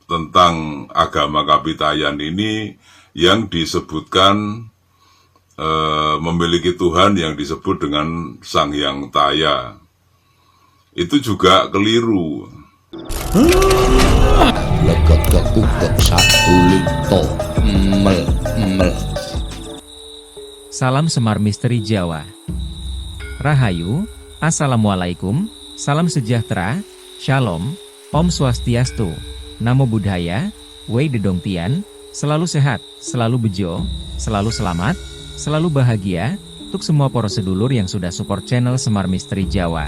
tentang agama Kapitayan ini yang disebutkan memiliki Tuhan yang disebut dengan Sang Hyang Taya. Itu juga keliru. Salam Semar Misteri Jawa. Rahayu, Assalamualaikum, salam sejahtera, Shalom, Om Swastiastu, Namo Buddhaya, Wei Dedong Tian, selalu sehat, selalu bejo, selalu selamat, selalu bahagia, untuk semua poros sedulur yang sudah support channel Semar Misteri Jawa.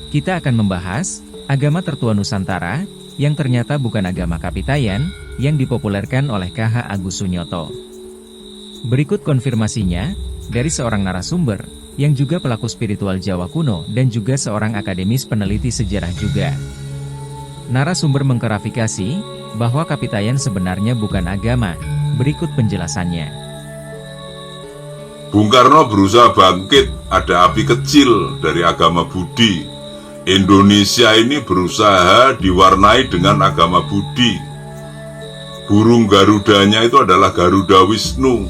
Kita akan membahas agama tertua Nusantara yang ternyata bukan agama Kapitayan yang dipopulerkan oleh KH Agus Sunyoto. Berikut konfirmasinya dari seorang narasumber yang juga pelaku spiritual Jawa kuno dan juga seorang akademis peneliti sejarah juga. Narasumber mengklarifikasi bahwa Kapitayan sebenarnya bukan agama. Berikut penjelasannya. Bung Karno berusaha bangkit, ada api kecil dari agama Budi. Indonesia ini berusaha diwarnai dengan agama Budi. Burung Garudanya itu adalah Garuda Wisnu.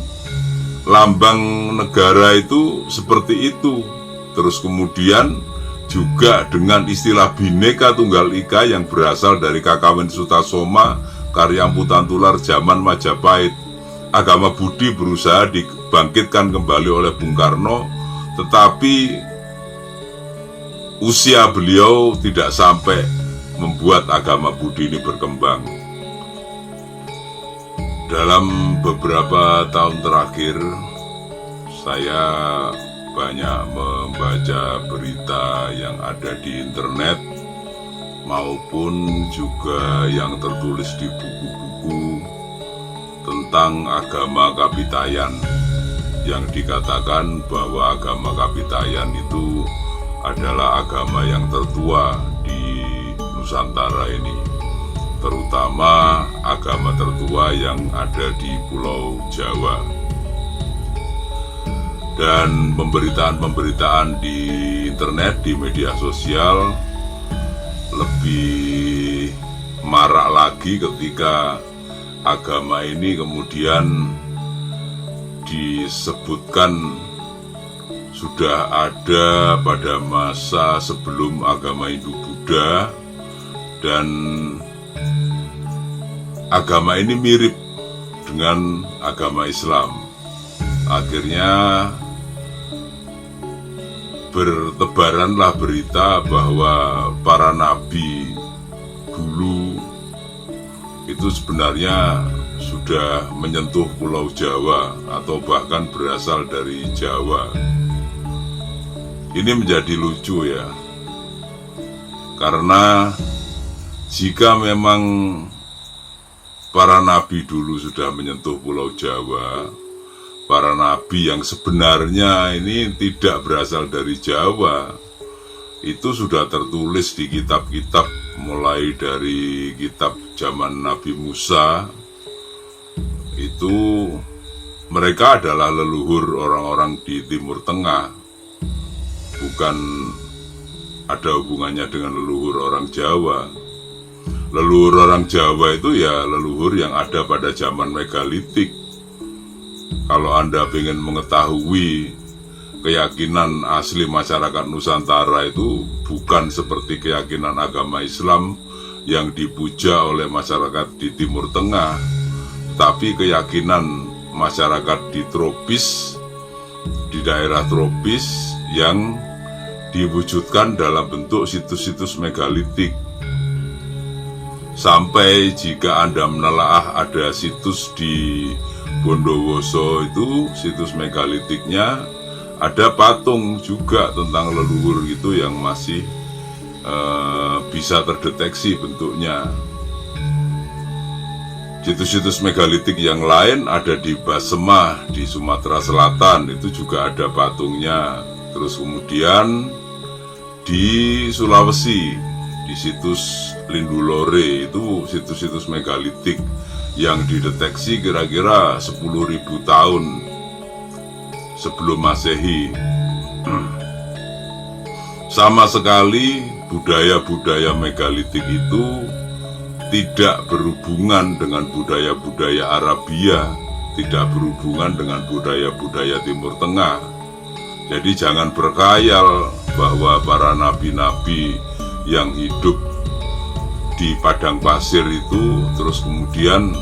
Lambang negara itu seperti itu. Terus kemudian juga dengan istilah Bhinneka Tunggal Ika yang berasal dari Kakawin Sutasoma, karya Amputan Tular zaman Majapahit. Agama Budi berusaha dibangkitkan kembali oleh Bung Karno, tetapi usia beliau tidak sampai membuat agama Budi ini berkembang. Dalam beberapa tahun terakhir, saya banyak membaca berita yang ada di internet maupun juga yang tertulis di buku-buku tentang agama Kapitayan, yang dikatakan bahwa agama Kapitayan itu adalah agama yang tertua di Nusantara ini, terutama agama tertua yang ada di Pulau Jawa. Dan pemberitaan-pemberitaan di internet, di media sosial lebih marak lagi ketika agama ini kemudian disebutkan sudah ada pada masa sebelum agama Hindu-Buddha, dan agama ini mirip dengan agama Islam. Akhirnya bertebaranlah berita bahwa para nabi dulu itu sebenarnya sudah menyentuh Pulau Jawa atau bahkan berasal dari Jawa. Ini menjadi lucu ya, karena jika memang para nabi dulu sudah menyentuh Pulau Jawa, para nabi yang sebenarnya ini tidak berasal dari Jawa, itu sudah tertulis di kitab-kitab, mulai dari kitab zaman Nabi Musa. Itu mereka adalah leluhur orang-orang di Timur Tengah, bukan ada hubungannya dengan leluhur orang Jawa. Leluhur orang Jawa itu ya leluhur yang ada pada zaman megalitik. Kalau Anda ingin mengetahui keyakinan asli masyarakat Nusantara, itu bukan seperti keyakinan agama Islam yang dipuja oleh masyarakat di Timur Tengah, tapi keyakinan masyarakat di tropis, di daerah tropis yang diwujudkan dalam bentuk situs-situs megalitik. Sampai jika Anda menelaah ada situs di Bondowoso, itu situs megalitiknya ada patung juga tentang leluhur itu yang masih bisa terdeteksi bentuknya. Situs-situs megalitik yang lain ada di Basema di Sumatera Selatan, itu juga ada patungnya. Terus kemudian di Sulawesi, di situs Lindulore, itu situs-situs megalitik yang dideteksi kira-kira 10.000 tahun sebelum Masehi. Sama sekali budaya-budaya megalitik itu tidak berhubungan dengan budaya-budaya Arabia, tidak berhubungan dengan budaya-budaya Timur Tengah. Jadi jangan berkhayal bahwa para nabi-nabi yang hidup di padang pasir itu terus kemudian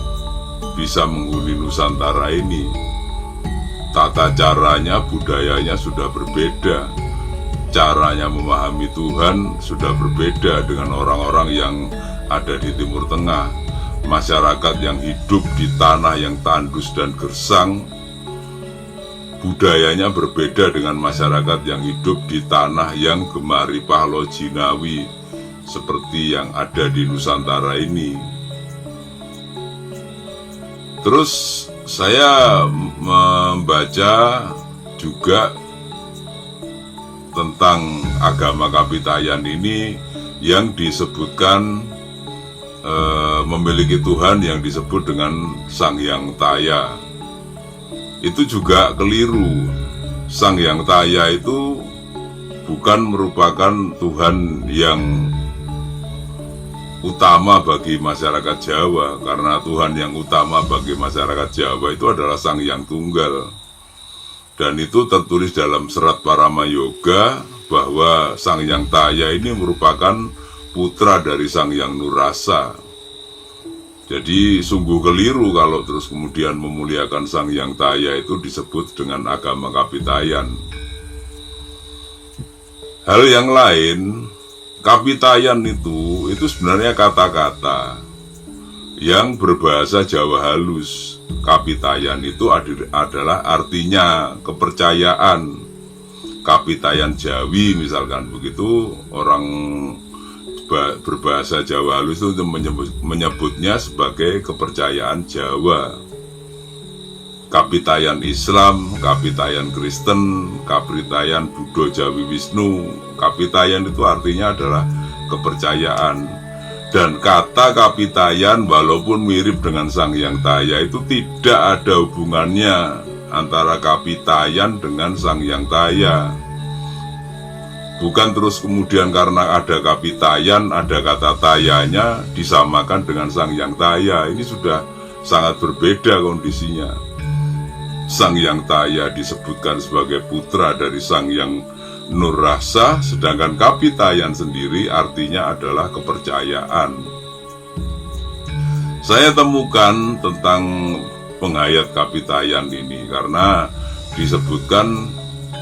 bisa menghuni Nusantara ini. Tata caranya, budayanya sudah berbeda. Caranya memahami Tuhan sudah berbeda dengan orang-orang yang ada di Timur Tengah. Masyarakat yang hidup di tanah yang tandus dan gersang, budayanya berbeda dengan masyarakat yang hidup di tanah yang gemaripah lojinawi seperti yang ada di Nusantara ini. Terus saya membaca juga tentang agama Kapitayan ini yang disebutkan memiliki Tuhan yang disebut dengan Sang Hyang Taya. Itu juga keliru. Sang Hyang Taya itu bukan merupakan Tuhan yang utama bagi masyarakat Jawa, karena Tuhan yang utama bagi masyarakat Jawa itu adalah Sang Hyang Tunggal. Dan itu tertulis dalam serat Parama Yoga bahwa Sang Hyang Taya ini merupakan putra dari Sang Hyang Nurasa. Jadi sungguh keliru kalau terus kemudian memuliakan Sang Hyang Taya itu disebut dengan agama Kapitayan. Hal yang lain, Kapitayan itu sebenarnya kata-kata yang berbahasa Jawa halus. Kapitayan itu adalah artinya kepercayaan. Kapitayan Jawi misalkan begitu, orang berbahasa Jawa halus itu menyebutnya sebagai kepercayaan Jawa. Kapitayan Islam, Kapitayan Kristen, Kapitayan Buddha Jawi Wisnu. Kapitayan itu artinya adalah kepercayaan. Dan kata Kapitayan walaupun mirip dengan Sang Hyang Taya itu tidak ada hubungannya antara Kapitayan dengan Sang Hyang Taya. Bukan terus kemudian karena ada Kapitayan, ada kata Tayanya disamakan dengan Sang Hyang Taya. Ini sudah sangat berbeda kondisinya. Sang Hyang Taya disebutkan sebagai putra dari Sang Hyang Nurasa, sedangkan Kapitayan sendiri artinya adalah kepercayaan. Saya temukan tentang penghayat Kapitayan ini karena disebutkan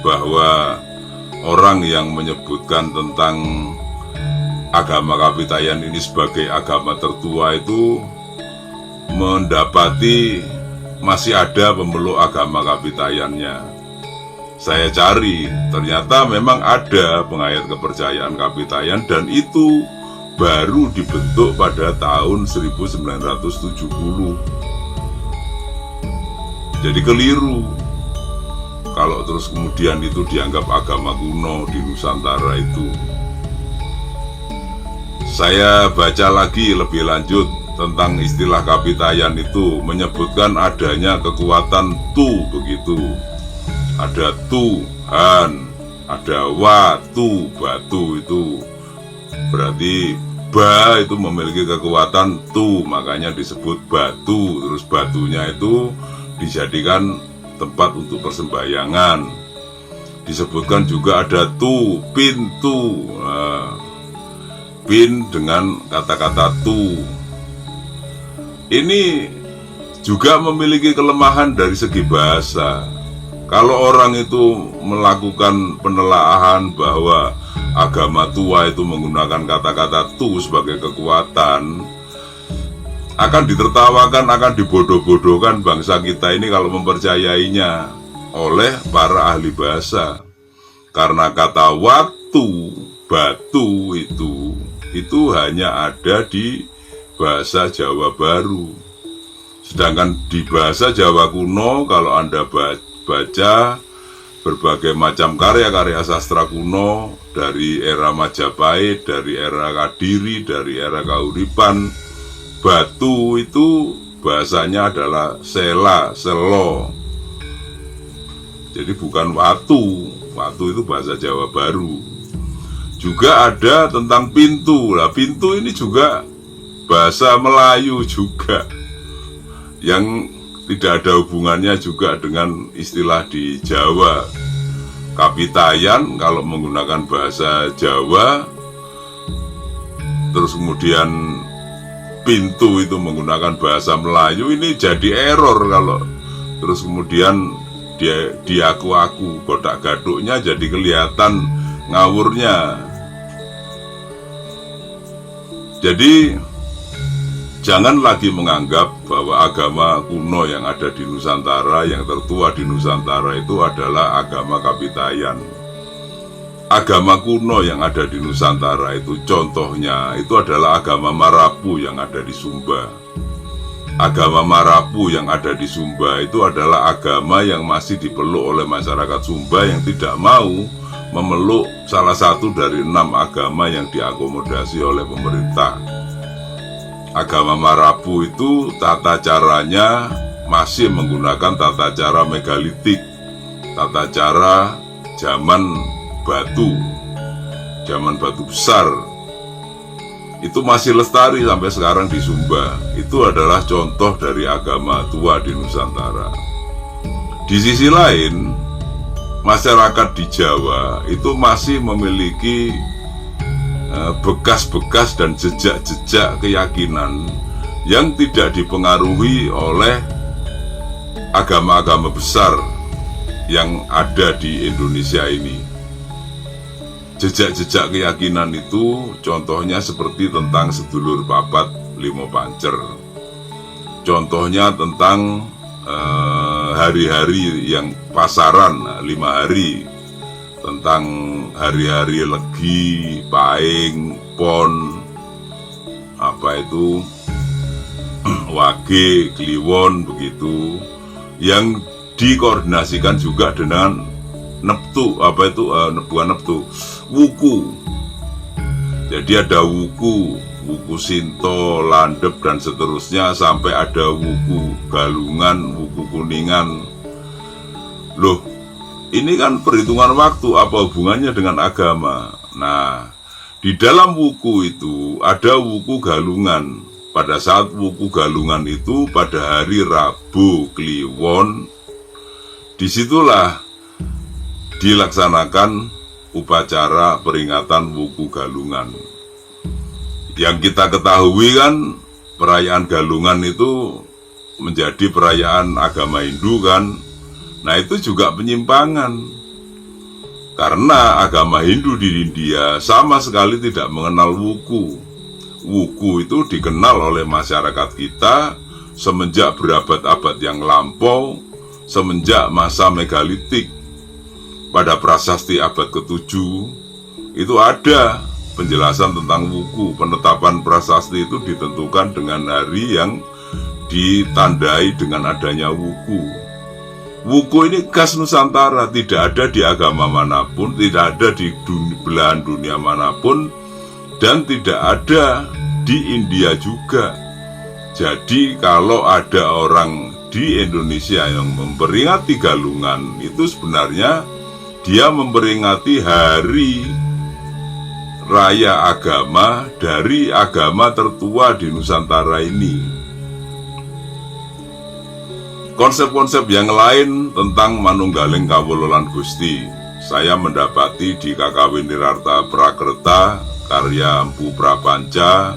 bahwa orang yang menyebutkan tentang agama Kapitayan ini sebagai agama tertua itu mendapati masih ada pemeluk agama Kapitayannya. Saya cari, ternyata memang ada penghayat kepercayaan Kapitayan dan itu baru dibentuk pada tahun 1970. Jadi keliru kalau terus kemudian itu dianggap agama kuno di Nusantara itu. Saya baca lagi lebih lanjut tentang istilah Kapitayan itu, menyebutkan adanya kekuatan tu begitu. Ada Tuhan, ada watu, batu itu berarti ba itu memiliki kekuatan tu, makanya disebut batu. Terus batunya itu dijadikan tempat untuk persembahyangan. Disebutkan juga ada tu, pintu, pin dengan kata-kata tu. Ini juga memiliki kelemahan dari segi bahasa. Kalau orang itu melakukan penelaahan bahwa agama tua itu menggunakan kata-kata tu sebagai kekuatan, akan ditertawakan, akan dibodoh-bodohkan bangsa kita ini kalau mempercayainya oleh para ahli bahasa. Karena kata waktu, batu itu hanya ada di bahasa Jawa Baru. Sedangkan di bahasa Jawa kuno, kalau Anda baca berbagai macam karya-karya sastra kuno dari era Majapahit, dari era Kadiri, dari era Kahuripan, batu itu bahasanya adalah sela, selo. Jadi bukan watu. Watu itu bahasa Jawa Baru. Juga ada tentang pintu. Lah pintu ini juga bahasa Melayu juga, yang tidak ada hubungannya juga dengan istilah di Jawa. Kapitayan kalau menggunakan bahasa Jawa, terus kemudian pintu itu menggunakan bahasa Melayu, ini jadi error kalau terus kemudian dia aku kodak gaduknya jadi kelihatan ngawurnya. Jadi jangan lagi menganggap bahwa agama kuno yang ada di Nusantara, yang tertua di Nusantara itu adalah agama Kapitayan. Agama kuno yang ada di Nusantara itu contohnya itu adalah agama Marapu yang ada di Sumba. Agama Marapu yang ada di Sumba itu adalah agama yang masih dipeluk oleh masyarakat Sumba yang tidak mau memeluk salah satu dari 6 agama yang diakomodasi oleh pemerintah. Agama Marapu itu tata caranya masih menggunakan tata cara megalitik, tata cara zaman batu besar. Itu masih lestari sampai sekarang di Sumba. Itu adalah contoh dari agama tua di Nusantara. Di sisi lain, masyarakat di Jawa itu masih memiliki bekas-bekas dan jejak-jejak keyakinan yang tidak dipengaruhi oleh agama-agama besar yang ada di Indonesia ini. Jejak-jejak keyakinan itu contohnya seperti tentang sedulur papat limo pancer, contohnya tentang hari-hari yang pasaran 5 hari, tentang hari-hari Legi, Paing, Pon, Wage, Kliwon, begitu, yang dikoordinasikan juga dengan Wuku. Jadi ada Wuku Sinto, Landep dan seterusnya, sampai ada Wuku Galungan, Wuku Kuningan. Loh, ini kan perhitungan waktu, apa hubungannya dengan agama? Nah, di dalam wuku itu ada wuku Galungan. Pada saat wuku Galungan itu pada hari Rabu Kliwon, disitulah dilaksanakan upacara peringatan wuku Galungan. Yang kita ketahui kan, perayaan Galungan itu menjadi perayaan agama Hindu kan. Nah, itu juga penyimpangan, karena agama Hindu di India sama sekali tidak mengenal wuku. Wuku itu dikenal oleh masyarakat kita semenjak berabad-abad yang lampau, semenjak masa megalitik. Pada prasasti abad ke-7 itu ada penjelasan tentang wuku. Penetapan prasasti itu ditentukan dengan hari yang ditandai dengan adanya wuku. Wuku ini khas Nusantara, tidak ada di agama manapun, tidak ada di belahan dunia manapun, dan tidak ada di India juga. Jadi kalau ada orang di Indonesia yang memperingati Galungan, itu sebenarnya dia memperingati hari raya agama dari agama tertua di Nusantara ini. Konsep-konsep yang lain tentang manunggaling kawulolan Gusti saya mendapati di KKW Nirarta Prakerta karya Empu Prapanca.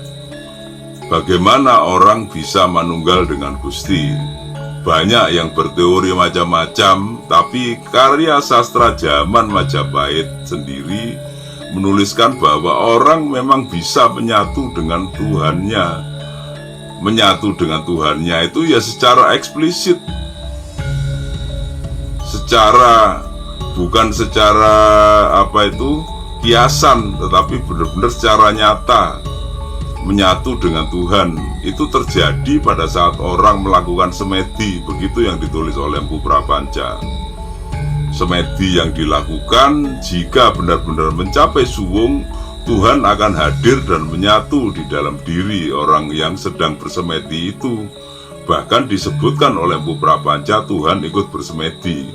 Bagaimana orang bisa manunggal dengan Gusti? Banyak yang berteori macam-macam, tapi karya sastra zaman Majapahit sendiri menuliskan bahwa orang memang bisa menyatu dengan Tuhannya. Menyatu dengan Tuhannya itu ya secara eksplisit, bukan secara kiasan, tetapi benar-benar secara nyata. Menyatu dengan Tuhan itu terjadi pada saat orang melakukan semedi, begitu yang ditulis oleh Empu Prapanca. Semedi yang dilakukan jika benar-benar mencapai suwung, Tuhan akan hadir dan menyatu di dalam diri orang yang sedang bersemedi itu. Bahkan disebutkan oleh Empu Prapanca, Tuhan ikut bersemedi.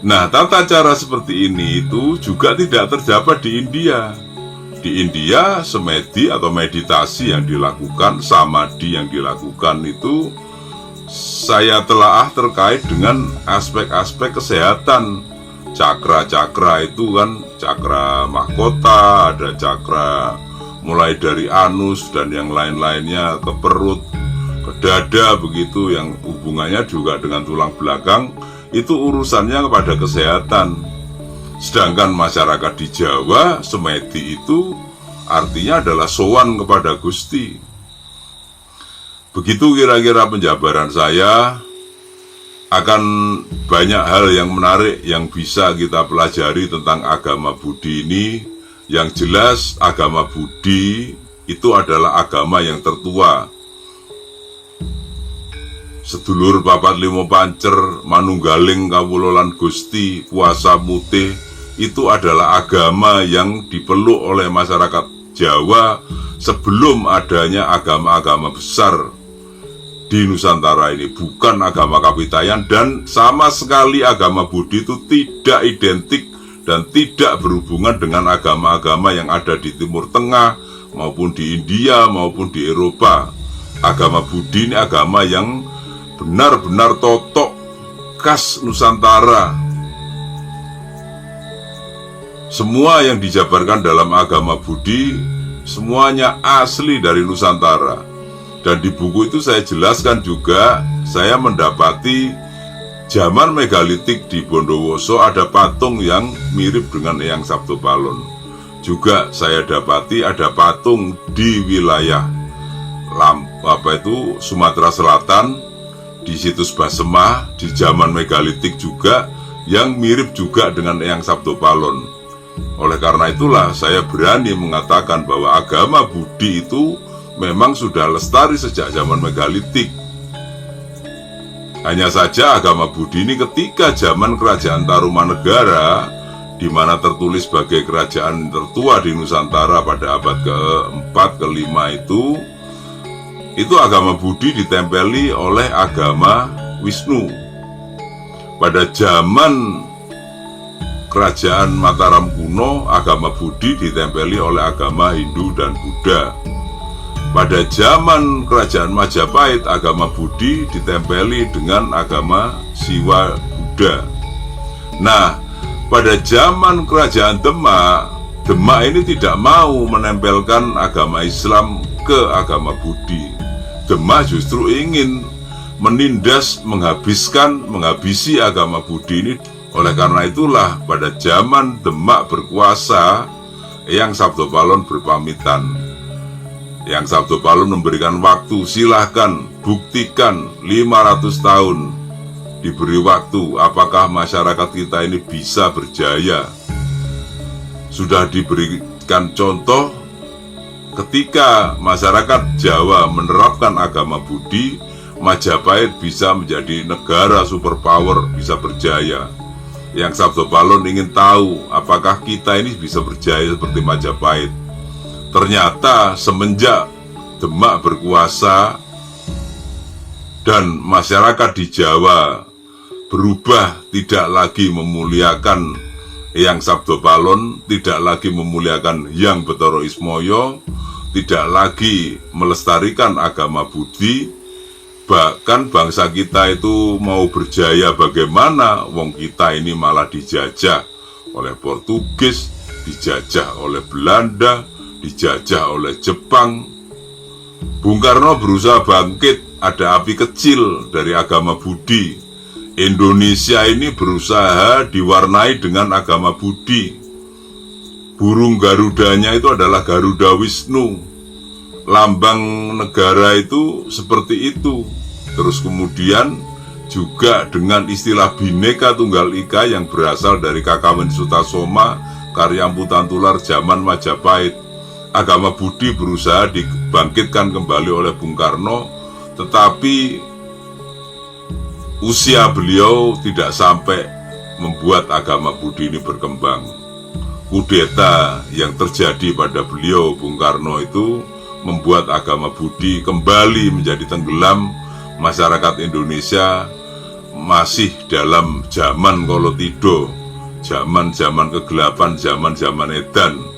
Nah, tata cara seperti ini itu juga tidak terdapat di India. Di India, semedi atau meditasi yang dilakukan, samadhi yang dilakukan itu saya telaah terkait dengan aspek-aspek kesehatan. Cakra-cakra itu kan, cakra mahkota, ada cakra mulai dari anus dan yang lain-lainnya ke perut, ke dada begitu, yang hubungannya juga dengan tulang belakang, itu urusannya kepada kesehatan. Sedangkan masyarakat di Jawa, semedi itu artinya adalah sowan kepada Gusti. Begitu kira-kira penjabaran saya. Akan banyak hal yang menarik yang bisa kita pelajari tentang agama Budi ini. Yang jelas agama Budi itu adalah agama yang tertua. Sedulur papat limo pancer, manunggaling kawulolan Gusti, puasa mutih, itu adalah agama yang dipeluk oleh masyarakat Jawa sebelum adanya agama-agama besar di Nusantara ini. Bukan agama kapitayan, dan sama sekali agama Budi itu tidak identik dan tidak berhubungan dengan agama-agama yang ada di Timur Tengah maupun di India maupun di Eropa. Agama Budi ini agama yang benar-benar totok khas Nusantara. Semua yang dijabarkan dalam agama Budi semuanya asli dari Nusantara. Dan di buku itu saya jelaskan juga, saya mendapati zaman megalitik di Bondowoso ada patung yang mirip dengan Eyang Sabtopalon. Juga saya dapati ada patung di wilayah Sumatera Selatan, di situs Basemah, di zaman megalitik juga, yang mirip juga dengan Eyang Sabtopalon. Oleh karena itulah saya berani mengatakan bahwa agama Budi itu memang sudah lestari sejak zaman megalitik. Hanya saja agama Budi ini ketika zaman kerajaan Tarumanegara, di mana tertulis sebagai kerajaan tertua di Nusantara pada abad ke-4, ke-5 itu agama Budi ditempeli oleh agama Wisnu. Pada zaman kerajaan Mataram kuno, agama Budi ditempeli oleh agama Hindu dan Buddha. Pada zaman kerajaan Majapahit, agama Budi ditempeli dengan agama Siwa Buddha. Nah, pada zaman kerajaan Demak, Demak ini tidak mau menempelkan agama Islam ke agama Budi. Demak justru ingin menindas, menghabisi agama Budi ini. Oleh karena itulah pada zaman Demak berkuasa, Eyang Sabtopalon berpamitan. Eyang Sabtopalon memberikan waktu, silahkan buktikan 500 tahun, diberi waktu, apakah masyarakat kita ini bisa berjaya. Sudah diberikan contoh ketika masyarakat Jawa menerapkan agama Budi, Majapahit bisa menjadi negara superpower, bisa berjaya. Eyang Sabtopalon ingin tahu apakah kita ini bisa berjaya seperti Majapahit. Ternyata semenjak Demak berkuasa dan masyarakat di Jawa berubah, tidak lagi memuliakan Eyang Sabtopalon, tidak lagi memuliakan Hyang Betara Ismoyo, tidak lagi melestarikan agama Budi. Bahkan bangsa kita itu mau berjaya bagaimana, wong kita ini malah dijajah oleh Portugis, dijajah oleh Belanda, dijajah oleh Jepang. Bung Karno berusaha bangkit, ada api kecil dari agama Budi. Indonesia ini berusaha diwarnai dengan agama Budi. Burung Garudanya itu adalah Garuda Wisnu. Lambang negara itu seperti itu. Terus kemudian juga dengan istilah Bhinneka Tunggal Ika yang berasal dari Kakawin Sutasoma, karya Amputan Tular zaman Majapahit. Agama Budi berusaha dibangkitkan kembali oleh Bung Karno, tetapi usia beliau tidak sampai membuat agama Budi ini berkembang. Kudeta yang terjadi pada beliau, Bung Karno, itu membuat agama Budi kembali menjadi tenggelam. Masyarakat Indonesia masih dalam zaman Kolotido, zaman kegelapan, zaman edan.